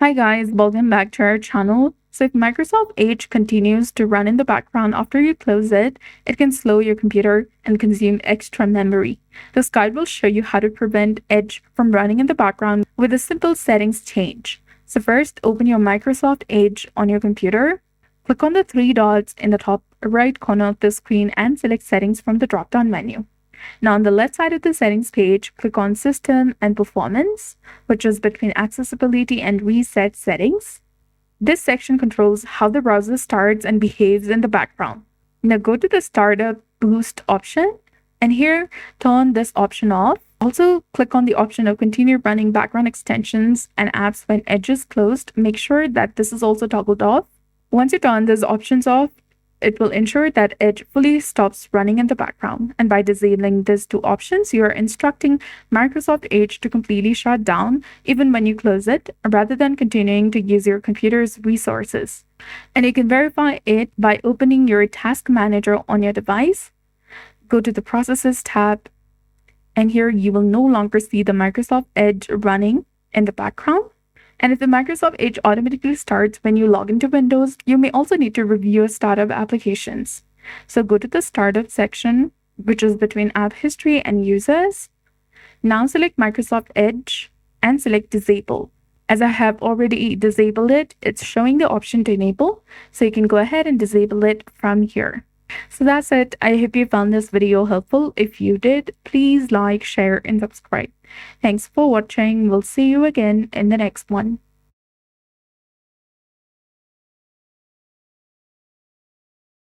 Hi guys, welcome back to our channel. So if Microsoft Edge continues to run in the background after you close it, it can slow your computer and consume extra memory. This guide will show you how to prevent Edge from running in the background with a simple settings change. So first, open your Microsoft Edge on your computer. Click on the three dots in the top right corner of the screen and select Settings from the drop-down menu. Now, on the left side of the settings page, click on System and Performance, which is between Accessibility and Reset Settings. This section controls how the browser starts and behaves in the background. Now, go to the Startup Boost option, and here, turn this option off. Also, click on the option of Continue running background extensions and apps when Edge is closed. Make sure that this is also toggled off. Once you turn these options off, it will ensure that Edge fully stops running in the background. And by disabling these two options, you are instructing Microsoft Edge to completely shut down even when you close it, rather than continuing to use your computer's resources. And you can verify it by opening your Task Manager on your device. Go to the Processes tab, and here you will no longer see the Microsoft Edge running in the background. And if the Microsoft Edge automatically starts when you log into Windows, you may also need to review your startup applications. So go to the Startup section, which is between App History and Users. Now select Microsoft Edge and select Disable. As I have already disabled it, it's showing the option to enable, so you can go ahead and disable it from here. So that's it. I hope you found this video helpful. If you did, please like, share, and subscribe. Thanks for watching. We'll see you again in the next one.